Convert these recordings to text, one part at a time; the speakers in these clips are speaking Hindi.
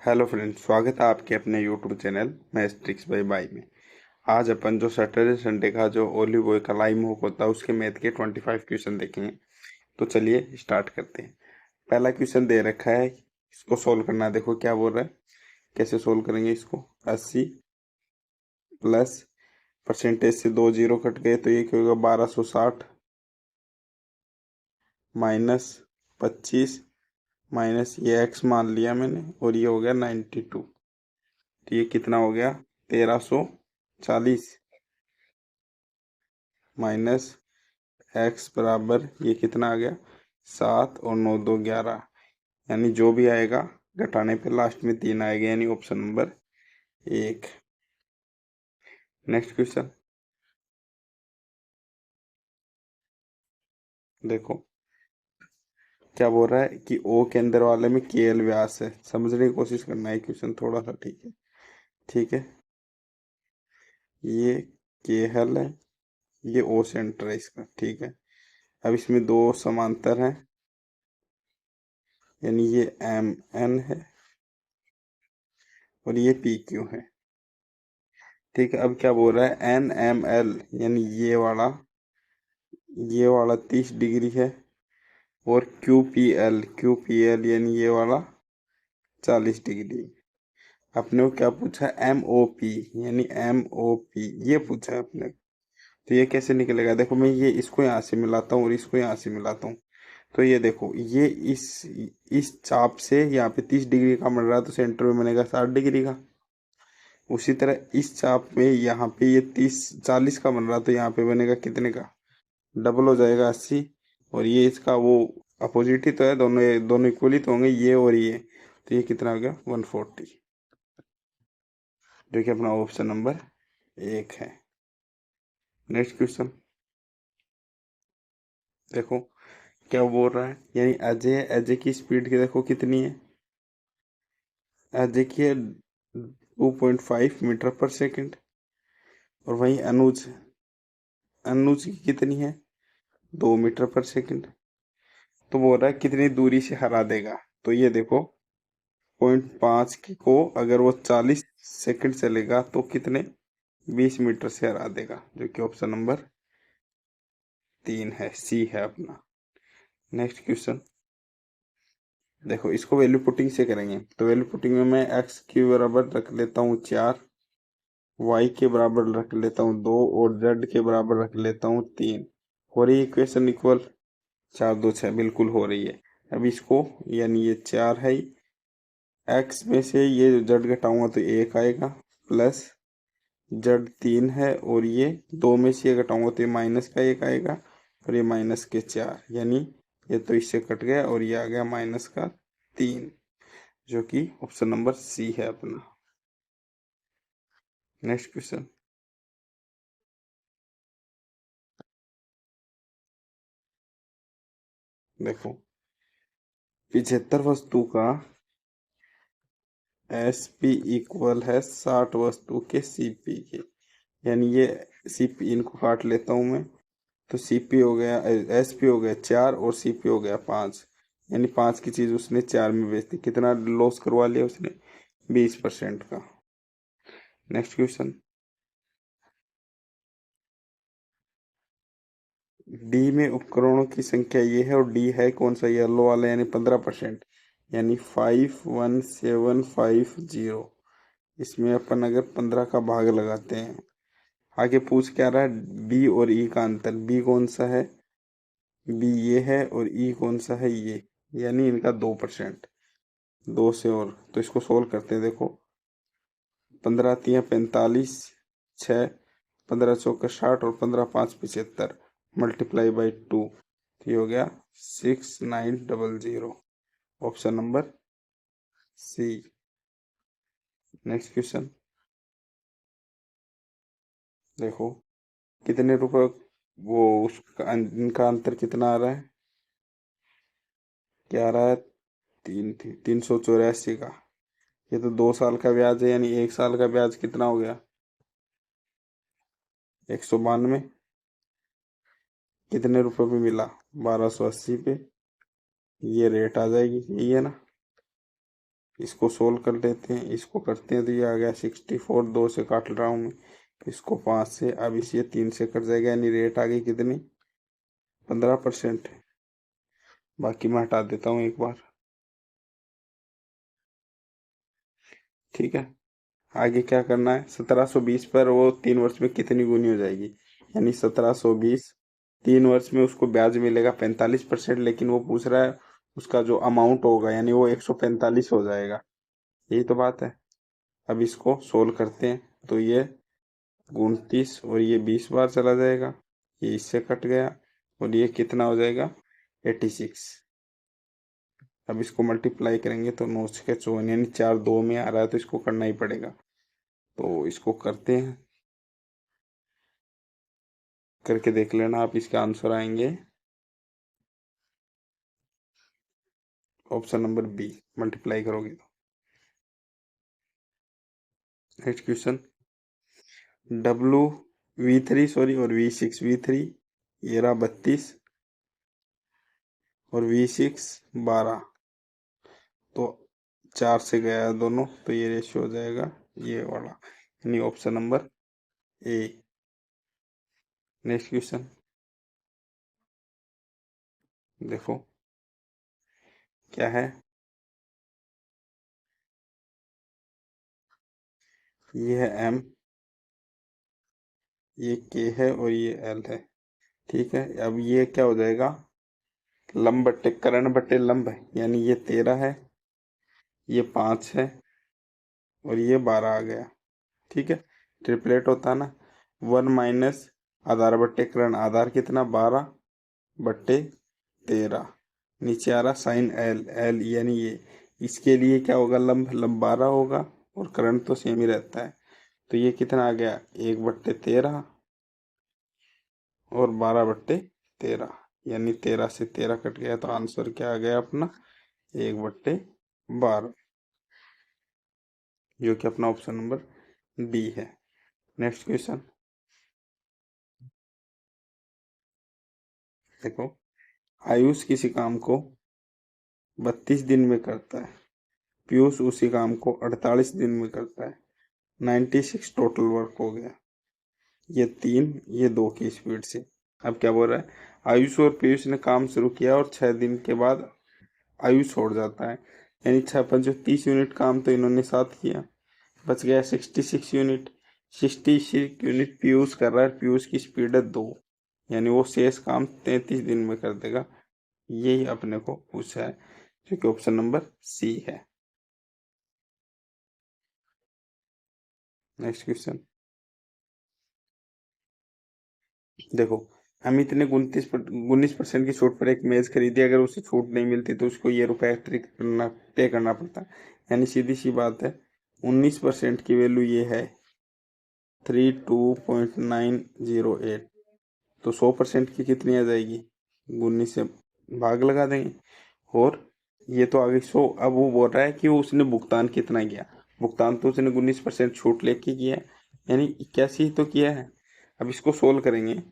हेलो फ्रेंड्स, स्वागत है आपके अपने YouTube channel maths tricks bye by में। आज अपन जो सैटरडे संडे का जो ओलिव ऑयल का लाइव मूव होता है उसके मैथ के 25 क्वेश्चन देखेंगे। तो चलिए स्टार्ट करते हैं। पहला क्वेश्चन दे रखा है, इसको सोल्व करना है। देखो क्या बोल रहा है, कैसे सोल्व करेंगे इसको। 80 प्लस परसेंटेज से 2 जीरो कट गए तो ये क्या होगा, 1260 माइनस 25 माइनस ये एक्स मान लिया मैंने और ये हो गया 92। तो ये कितना हो गया, 1340 माइनस एक्स बराबर ये कितना आ गया, 7 और 9 2 11। यानी जो भी आएगा घटाने पे लास्ट में 3 आएगा, यानी ऑप्शन नंबर 1। नेक्स्ट क्वेश्चन देखो क्या बोल रहा है कि ओ के अंदर वाले में के एल व्यास है। समझने की कोशिश करना है क्वेश्चन थोड़ा सा, ठीक है। ठीक है, ये के एल है, ये ओ सेंटर है इसका, ठीक है। अब इसमें दो समांतर हैं, यानी ये एम एन है और ये पी क्यू है, ठीक है। अब क्या बोल रहा है, एन एम एल यानी ये वाला 30 डिग्री है और क्यू पी एल यानी ये वाला 40 डिग्री। अपने को क्या पूछा है, एम ओ पी यानी एम ओ पी ये पूछा है अपने को। तो ये कैसे निकलेगा, देखो मैं ये इसको यहाँ से मिलाता हूँ और इसको यहाँ से मिलाता हूँ। तो ये देखो, ये इस चाप से यहाँ पे 30 डिग्री का बन रहा है तो सेंटर में बनेगा 60 डिग्री का। उसी तरह इस चाप में यहाँ पे ये 40 का बन रहा तो यहाँ पे बनेगा कितने का, डबल हो जाएगा 80। और ये इसका वो अपोजिट ही तो है, दोनों दोनों इक्वली तो होंगे ये और ये। तो ये कितना हो गया, 140, जो कि अपना ऑप्शन नंबर 1 है। नेक्स्ट क्वेश्चन देखो क्या बोल रहा है, यानी अजय अजय की स्पीड की देखो कितनी है। अजय की है 2.5 मीटर पर सेकंड और वहीं अनुज अनुज की कितनी है, 2 मीटर पर सेकंड। तो बोल रहा है कितनी दूरी से हरा देगा। तो ये देखो 0.5 की को अगर वो 40 सेकंड चलेगा तो कितने, 20 मीटर से हरा देगा, जो कि ऑप्शन नंबर 3 है, सी है अपना। नेक्स्ट क्वेश्चन देखो, इसको वैल्यू पुटिंग से करेंगे। तो वैल्यू पुटिंग में मैं एक्स के बराबर रख लेता हूँ 4, वाई के बराबर रख लेता हूँ 2 और जेड के बराबर रख लेता हूँ 3। हो रही है इक्वेशन इक्वल, 4 2 6 बिल्कुल हो रही है। अब इसको यानी ये 4 है, एक्स में से ये जेड घटाऊंगा तो 1 आएगा, प्लस जेड 3 है और ये 2 में से ये घटाऊंगा तो ये माइनस का 1 आएगा और ये माइनस के 4, यानी ये तो इससे कट गया और ये आ गया माइनस का 3, जो कि ऑप्शन नंबर सी है अपना। नेक्स्ट क्वेश्चन देखो, 75 वस्तु का एस पी इक्वल है 60 वस्तु के सी पी के। यानी ये सी पी इनको काट लेता हूँ मैं, तो सी पी हो गया, एस पी हो गया 4 और सी पी हो गया 5। यानी 5 की चीज उसने 4 में बेच दी, कितना लॉस करवा लिया उसने, 20% का। नेक्स्ट क्वेश्चन डी में उपकरणों की संख्या ये है और डी है कौन सा, येलो वाला, यानी 15%, यानी 51750। इसमें अपन अगर 15 का भाग लगाते हैं, आगे पूछ क्या रहा है, बी और ई का अंतर। बी कौन सा है, बी ये है और ई कौन सा है ये, यानी इनका 2%, 2 से। और तो इसको सोल्व करते हैं। देखो 15 तिया 45, 6 15 चौका 60 और 15 5 75 मल्टीप्लाई बाई 2, तो ये हो गया 6900, option number C. Next question देखो, कितने रुपए वो उसका इनका अंतर कितना आ रहा है, क्या आ रहा है, 384 का। ये तो 2 साल का ब्याज है, यानी 1 साल का ब्याज कितना हो गया, 192। कितने रुपए पे मिला, 1280 पे। ये रेट आ जाएगी, यही है ना। इसको सोल्व कर लेते हैं, इसको करते हैं तो ये आ गया 64, 2 से काट रहा हूँ मैं, इसको 5 से, अब इसे ये 3 से कट जाएगा, यानी रेट आ गई कितनी, 15%। बाकी मैं हटा देता हूँ एक बार, ठीक है। आगे क्या करना है, 1720 पर वो 3 वर्ष में कितनी गुनी हो जाएगी, यानी 1720, 3 वर्ष में उसको ब्याज मिलेगा 45%, लेकिन वो पूछ रहा है उसका जो अमाउंट होगा, यानी वो 145 हो जाएगा, यही तो बात है। अब इसको सोल्व करते हैं तो ये 29 और ये 20 बार चला जाएगा, ये इससे कट गया, और ये कितना हो जाएगा, 86। अब इसको मल्टीप्लाई करेंगे तो 9 से 54, यानी 4 2 में आ रहा है, तो इसको करना ही पड़ेगा, तो इसको करते हैं, करके देख लेना आप, इसका आंसर आएंगे ऑप्शन नंबर बी, मल्टीप्लाई करोगे तो। Next question, W V3 sorry और V6 V3, ये रहा 32 और V6 12, तो 4 से गया है दोनों, तो ये रेशियो हो जाएगा ये वाला, यानी option number A. Next question देखो क्या है, ये है M, ये K है और ये L है, ठीक है। अब ये क्या हो जाएगा, लंब बट्टे कर्ण बट्टे लंब है, यानी ये 13 है, ये 5 है और ये 12 आ गया, ठीक है। ट्रिपलेट होता है ना, 1 - आधार बट्टे कर्ण, आधार कितना 12 बट्टे 13, नीचे आ रहा साइन एल, एल यानी ये, इसके लिए क्या होगा, लंब, लंब 12 होगा और कर्ण तो सेम ही रहता है, तो ये कितना आ गया, 1/13 और 12/13, यानी 13 से 13 कट गया, तो आंसर क्या आ गया अपना, 1/12, जो कि अपना ऑप्शन नंबर डी है। नेक्स्ट क्वेश्चन देखो, आयुष किसी काम को 32 दिन में करता है, पीयूष उसी काम को 48 दिन में करता है, 96 टोटल वर्क हो गया, ये 3 ये 2 की स्पीड से। अब क्या बोल रहा है, आयुष और पीयूष ने काम शुरू किया और 6 दिन के बाद आयुष छोड़ जाता है, यानी 6×5 = 30 यूनिट काम तो इन्होंने साथ किया, बच गया 66 यूनिट, 66 यूनिट पीयूष कर रहा है, पीयूष की स्पीड है 2, यानी वो शेष काम 33 दिन में कर देगा, यही अपने को पूछा है, जो कि ऑप्शन नंबर सी है। नेक्स्ट क्वेश्चन देखो, अमित ने 19% की छूट पर एक मेज खरीदी, अगर उसे छूट नहीं मिलती तो उसको ये रुपए अतिरिक्त पे करना पड़ता, यानी सीधी सी बात है, 19% की वैल्यू ये है 32.908, तो 100% की कितनी आ जाएगी, 19 से भाग लगा देंगे, और ये तो आगे 100, अब वो बोल रहा है कि वो उसने भुगतान कितना किया, भुगतान तो उसने 19% छूट लेके किया है, यानी 81 ही तो किया है। अब इसको सोल्व करेंगे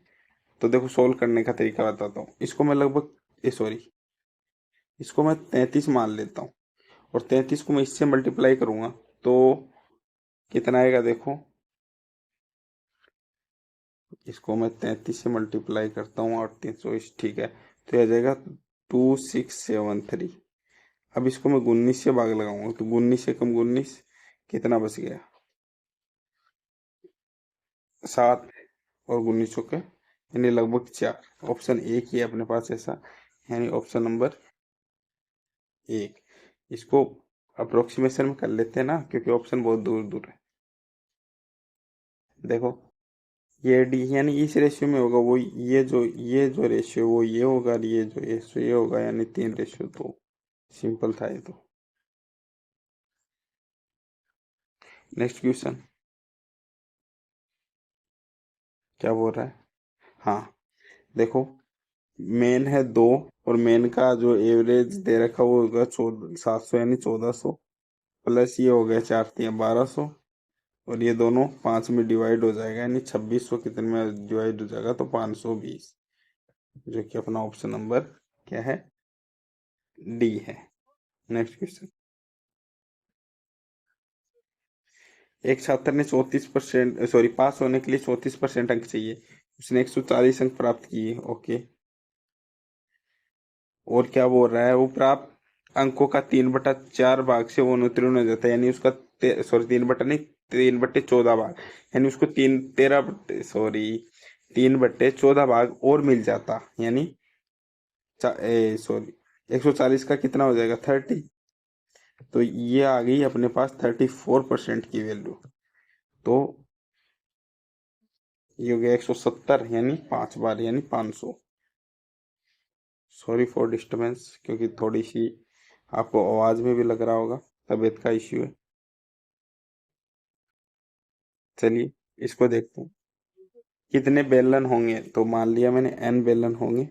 तो देखो, सोल्व करने का तरीका बताता हूँ, इसको मैं लगभग सॉरी, इसको मैं 33 मान लेता हूँ, और 33 को मैं इससे मल्टीप्लाई करूंगा तो कितना आएगा देखो, इसको मैं 33 से मल्टीप्लाई करता हूँ और 320, ठीक है, तो यह आ जाएगा 2673। अब इसको मैं 19 से भाग लगाऊंगा, तो 19 से कम 19 कितना बच गया, 7, और 19 के यानी लगभग 4, ऑप्शन एक ही है अपने पास ऐसा, यानी ऑप्शन नंबर 1। इसको अप्रोक्सीमेशन में कर लेते हैं ना, क्योंकि ऑप्शन बहुत दूर दूर है। देखो, ये डी यानी इस रेशियो में होगा, वो ये जो रेशियो वो ये होगा, और ये जो रेशियो ये होगा, यानी 3:2, सिंपल था ये तो। नेक्स्ट क्वेश्चन क्या बोल रहा है, हाँ देखो, मेन है 2, और मेन का जो एवरेज दे रखा वो होगा 700, यानी 1400, प्लस ये हो गया 4×3 = 1200, और ये दोनों 5 में डिवाइड हो जाएगा, यानी 2600 कितने में डिवाइड हो जाएगा, तो 520, जो कि अपना ऑप्शन नंबर क्या है, डी है। नेक्स्ट क्वेश्चन एक छात्र ने 34%, सॉरी, पास होने के लिए 34% अंक चाहिए, उसने 140 अंक प्राप्त किए। ओके। और क्या बोल रहा है, वो प्राप्त अंकों का 3/4 भाग से वो अनुत्तीर्ण हो जाता है, यानी उसका सॉरी 3 बटा नहीं, 3/14 भाग, यानी उसको 3/14 भाग और मिल जाता, यानी सॉरी 140 का कितना हो जाएगा, 30। तो ये आ गई अपने पास 34% की वैल्यू। तो ये हो गया 170, यानी 5 बार, यानी 500। सॉरी फॉर डिस्टरबेंस, क्योंकि थोड़ी सी आपको आवाज में भी लग रहा होगा, तबीयत का इश्यू है। चलिए इसको देखते हैं। कितने बेलन होंगे, तो मान लिया मैंने n बेलन होंगे।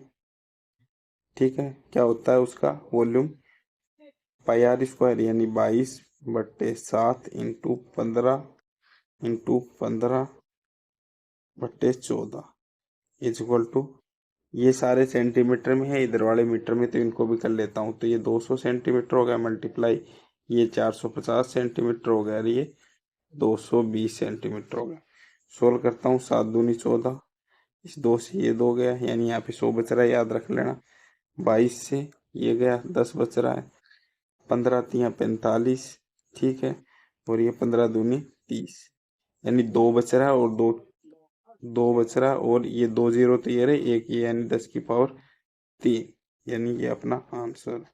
ठीक है, क्या होता है उसका वॉल्यूम, πr² यानी 22/7 × 15 × 15/14 इज इक्वल टू, ये सारे सेंटीमीटर में है, इधर वाले मीटर में, तो इनको भी कर लेता हूँ। तो ये 200 सेंटीमीटर हो गया, मल्टीप्लाई ये 450 सेंटीमीटर हो गया, और ये 220 सेंटीमीटर हो गया। सोल्व करता हूँ, 7 दूनी 14, इस 2 से ये 2 गया, यानी यहाँ पे 100 बच रहा है, याद रख लेना। 22 से ये गया, 10 बच रहा है, 15×3 = 45। ठीक है, और ये 15 दूनी 30, यानी 2 बच रहा है, और दो दो बच रहा है, और ये 2 जीरो तो ये रहे, एक ये, यानी 10⁻3, यानी ये अपना आंसर,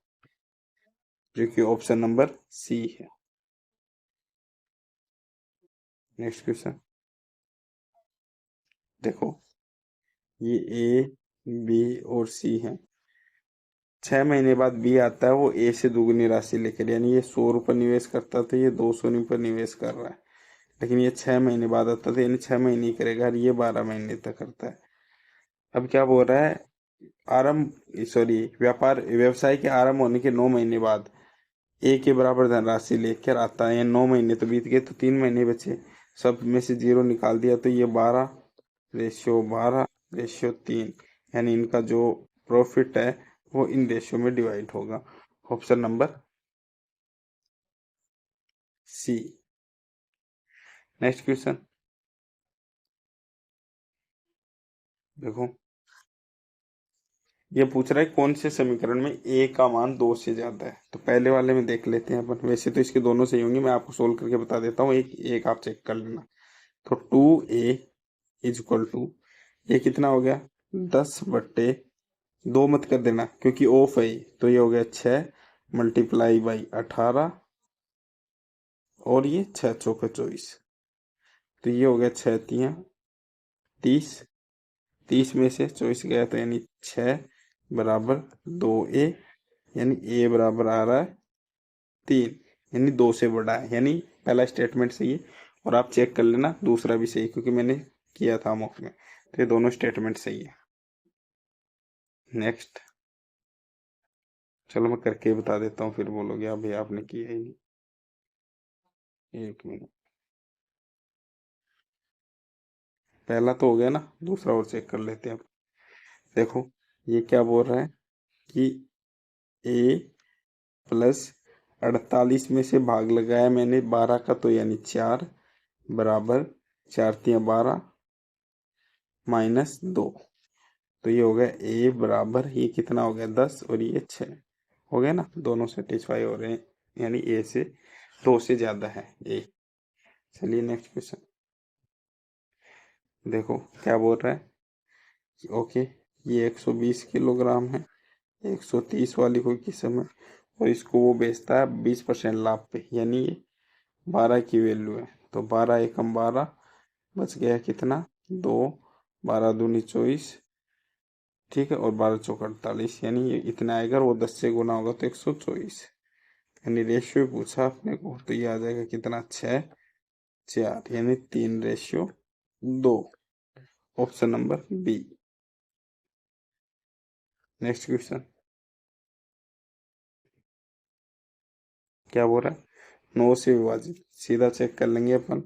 जो कि ऑप्शन नंबर सी है। नेक्स्ट क्वेश्चन देखो, ये ए, बी और सी है। 6 महीने बाद बी आता है, वो ए से दुगनी राशि लेकर, यानी ये 100 रुपये निवेश करता था, ये 200 रुपये निवेश कर रहा है, लेकिन ये 6 महीने बाद आता था, यानी 6 महीने ही करेगा, और ये 12 महीने तक करता है। अब क्या बोल रहा है, आरंभ सॉरी व्यापार व्यवसाय के आरंभ होने के 9 महीने बाद ए के बराबर धनराशि लेकर आता है, या 9 महीने तो बीत गए, तो 3 महीने बचे, सब में से 0 निकाल दिया, तो ये 12:3, यानी इनका जो प्रॉफिट है वो इन रेशियो में डिवाइड होगा। Option number C. Next question देखो, ये पूछ रहा है कौन से समीकरण में ए का मान 2 से ज्यादा है। तो पहले वाले में देख लेते हैं अपन, वैसे तो इसके दोनों सही होंगे, मैं आपको सोल्व करके बता देता हूँ, एक एक आप चेक कर लेना। तो 2a = ये कितना हो गया, 10/2 मत कर देना क्योंकि ऑफ है, तो ये हो गया 6 × 18, और ये 6×4 = 24, तो ये हो गया 6×3 = 30, 30 में से 24 गया, तो यानी 6 = 2a, यानी a बराबर आ रहा है 3, यानी 2 से बड़ा है, यानी पहला स्टेटमेंट सही है। और आप चेक कर लेना दूसरा भी सही, क्योंकि मैंने किया था मॉक में, तो ये दोनों स्टेटमेंट सही है। नेक्स्ट, चलो मैं करके बता देता हूँ, फिर बोलोगे अभी आपने किया ही नहीं। एक मिनट, पहला तो हो गया ना, दूसरा और चेक कर लेते हैं अब। देखो, ये क्या बोल रहा है कि a + 48 में से भाग लगाया मैंने 12 का, तो यानी 4 बराबर 4×3 = 12 -2, तो ये हो गया a बराबर, ये कितना हो गया 10, और ये 6 हो गया ना, दोनों सेटिस्फाई हो रहे हैं, यानी a से 2 से ज्यादा है a। चलिए नेक्स्ट क्वेश्चन देखो, क्या बोल रहा है, ओके, ये 120 किलोग्राम है, 130 वाली कोई किस्म है, और इसको वो बेचता है 20% लाभ पे, यानी ये 12 की वैल्यू है। तो 12×1 = 12, बच गया कितना, 2, 12 दूनी 24, ठीक है, और 12×4 = 48, यानी ये इतना आएगा, और वो 10 से गुना होगा तो 124, यानी रेशियो पूछा अपने को, तो ये आ जाएगा कितना, 6:4, यानी 3:2, option number B. Next question क्या बोल रहा है, 9 से विभाजित, सीधा चेक कर लेंगे अपन,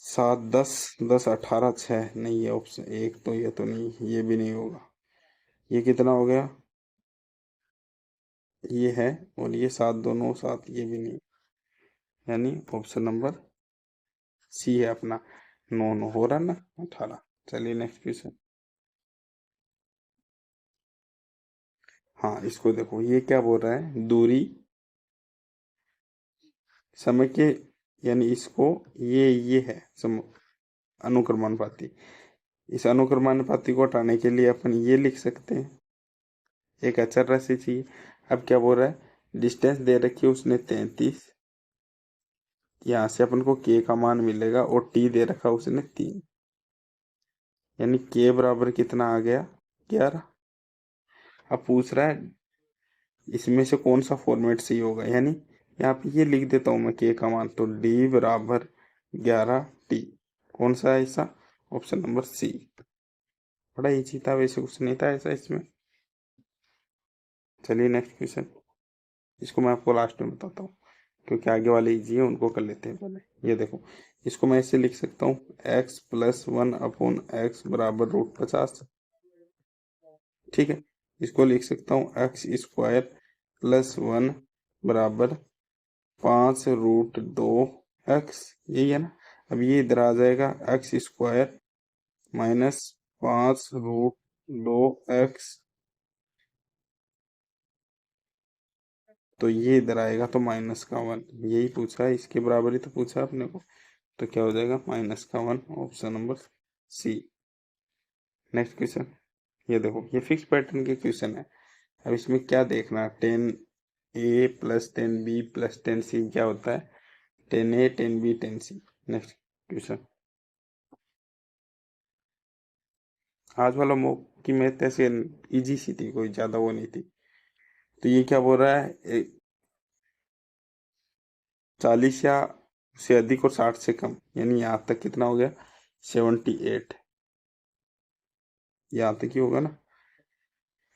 7 10, 10 18 6, नहीं ये ऑप्शन एक, तो ये तो नहीं, ये भी नहीं होगा, ये कितना हो गया, ये है, और ये 7 2 9 7, ये भी नहीं, यानी ऑप्शन नंबर सी है अपना। 9 9 हो रहा ना 18। चलिए नेक्स्ट क्वेश्चन। हाँ इसको देखो, ये क्या बोल रहा है, दूरी समय के, यानी इसको ये है अनुक्रमानुपाती। इस अनुक्रमानुपाती को हटाने के लिए अपन ये लिख सकते हैं, एक अचर राशि चाहिए। अब क्या बोल रहा है, डिस्टेंस दे रखी है उसने 33, यहाँ से अपन को के का मान मिलेगा, और टी दे रखा उसने 3, यानी के बराबर कितना आ गया, 11। अब पूछ रहा है इसमें से कौन सा फॉर्मेट सही होगा, यानी यहाँ पे ये लिख देता हूँ मैं के का मान, तो डी बराबर 11 टी। कौन सा है ऐसा, ऑप्शन नंबर सी। बड़ा इजी था, वैसे कुछ नहीं था ऐसा इसमें। चलिए नेक्स्ट क्वेश्चन। इसको मैं आपको लास्ट में बताता हूँ, क्योंकि आगे वाले इजी है, उनको कर लेते हैं पहले। ये देखो, इसको मैं ऐसे लिख सकता हूँ, x+1/x बराबर √50। ठीक है, इसको लिख सकता हूँ x² + 1 बराबर 5√2x, यही है ना। अब ये इधर आ जाएगा, x² - 5√2x, तो ये इधर आएगा तो -1। यही पूछा है, इसके बराबर ही तो पूछा अपने को, तो क्या हो जाएगा -1, option number C. Next question. ये देखो, ये फिक्स पैटर्न के क्वेश्चन है। अब इसमें क्या देखना, 10A + 10B + 10C क्या होता है, 10A 10B 10C। Next question. आज वाला मॉक की मैथ ऐसे इजी सी थी, कोई ज्यादा वो नहीं थी। तो ये क्या बोल रहा है, 40 या से अधिक और 60 से कम, यानी यहाँ तक कितना हो गया, 78, यहाँ तक ही होगा ना।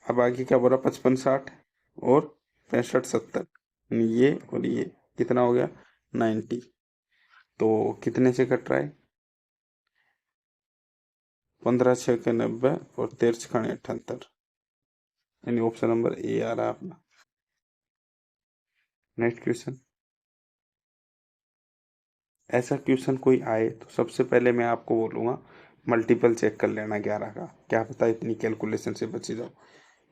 अब आगे क्या बोल रहा, 55 60 और 65 70, ये और ये कितना हो गया, 90। तो कितने से कट रहा है, 15 6 90 और 13 6 78, यानी ऑप्शन नंबर ए आ रहा है अपना। Next question. ऐसा क्वेश्चन कोई आए तो सबसे पहले मैं आपको बोलूँगा मल्टीपल चेक कर लेना 11 का, क्या पता इतनी कैलकुलेशन से बच जाओ।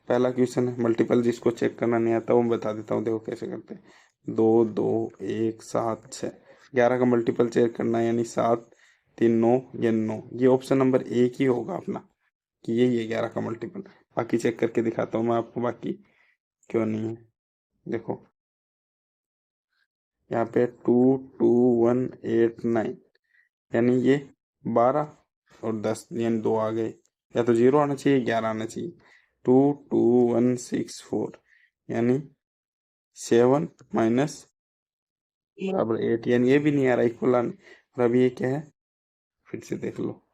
पहला क्वेश्चन है मल्टीपल, जिसको चेक करना नहीं आता वो मैं बता देता हूँ, देखो कैसे करते हैं। 2 2 1 7 6, 11 का मल्टीपल चेक करना है, यानी 7 3 9 या 9, ये ऑप्शन नंबर एक ही होगा अपना, कि यही है 11 का मल्टीपल। बाकी चेक करके दिखाता हूँ मैं आपको, बाकी क्यों नहीं है। देखो यहाँ पे 2 2 1 8 9, यानी ये 12 और 10, यानी 2 आ गए, या तो 0 आना चाहिए 11 आना चाहिए। 2 2 1 6 4, यानी 7 माइनस बराबर 8, यानी ये भी नहीं आ रहा इक्वल आने। और अभी ये क्या है, फिर से देख लो,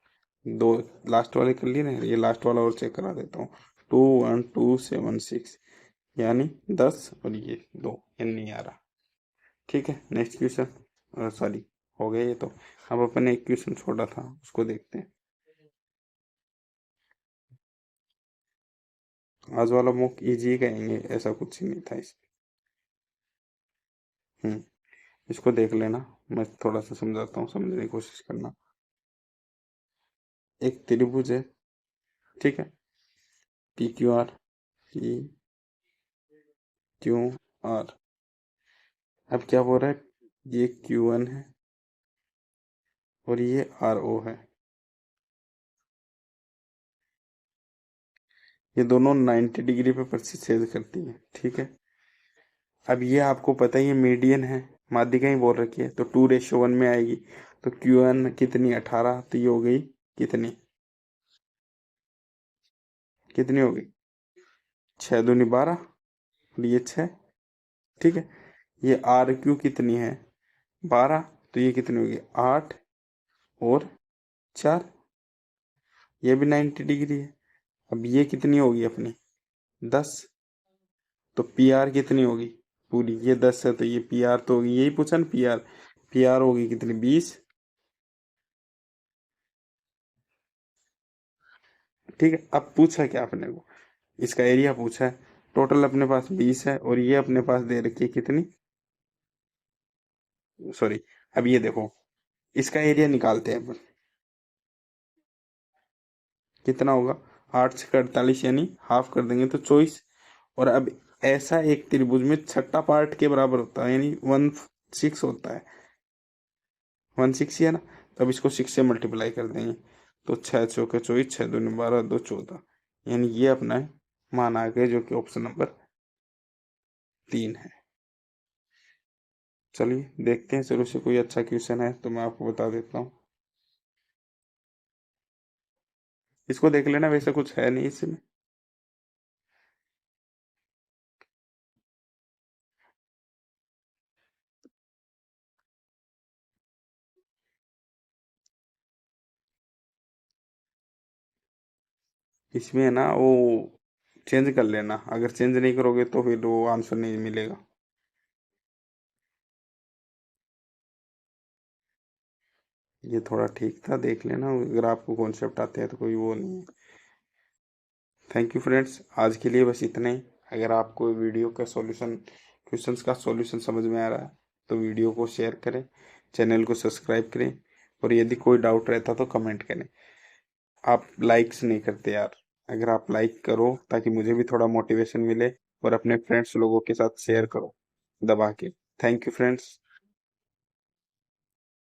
दो लास्ट वाले कर लिए ना, ये लास्ट वाला और चेक करा देता हूँ। 2 1 2 7 6, यानी 10 और ये 2, यानी नहीं आ रहा। ठीक है नेक्स्ट क्वेश्चन, सॉरी हो गया ये तो। अब अपन एक क्वेश्चन छोड़ा था, उसको देखते हैं। आज वाला मुक इजी कहेंगे, ऐसा कुछ ही नहीं था इसमें। इसको देख लेना, मैं थोड़ा सा समझाता हूँ, समझने की कोशिश करना। एक त्रिभुज है, ठीक है, पी क्यू आर। अब क्या बोल रहा है, ये Q1 है और ये RO है, ये दोनों 90 डिग्री पे प्रतिच्छेद करती है। ठीक है, अब ये आपको पता ही है मीडियन है, माध्यिका ही बोल रखी है, तो 2:1 में आएगी। तो Q1 कितनी, 18, तो ये हो गई कितनी, कितनी होगी, 6 दूनी 12 और ये 6। ठीक है, ये RQ कितनी है, 12, तो ये कितनी होगी, 8 और 4, ये भी 90 डिग्री है। अब ये कितनी होगी अपनी, 10, तो PR कितनी होगी पूरी, ये 10 है तो ये PR तो होगी, यही पूछा ना PR, PR होगी कितनी, 20। ठीक है, अब पूछा क्या अपने को, इसका एरिया पूछा है। टोटल अपने पास 20 है और ये अपने पास दे रखी है कितनी, सॉरी, अब ये देखो, इसका एरिया निकालते हैं अपन। कितना होगा? 8 से 48 यानी हाफ कर देंगे तो 24। और अब ऐसा एक त्रिभुज में छठा पार्ट के बराबर होता है, यानी 1/6 होता है। 1/6 है ना। तो अब इसको 6 से मल्टीप्लाई कर देंगे। तो 6 चौके 24, 6 दूनी 12, 2 14, यानी ये अपना है मान आ गया, जो कि ऑप्शन नंबर 3 है। चलिए देखते हैं, शुरू से कोई अच्छा क्वेश्चन है तो मैं आपको बता देता हूँ। इसको देख लेना, वैसे कुछ है नहीं इसमें। इसमें है ना वो चेंज कर लेना, अगर चेंज नहीं करोगे तो फिर वो आंसर नहीं मिलेगा। ये थोड़ा ठीक था, देख लेना, अगर आपको कॉन्सेप्ट आते हैं तो कोई वो नहीं है। थैंक यू फ्रेंड्स, आज के लिए बस इतना ही। अगर आपको वीडियो का सॉल्यूशन, क्वेश्चंस का सॉल्यूशन समझ में आ रहा है तो वीडियो को शेयर करें, चैनल को सब्सक्राइब करें, और यदि कोई डाउट रहता तो कमेंट करें। आप लाइक्स नहीं करते यार, अगर आप लाइक करो ताकि मुझे भी थोड़ा मोटिवेशन मिले, और अपने फ्रेंड्स लोगों के साथ शेयर करो दबा के। Thank you friends.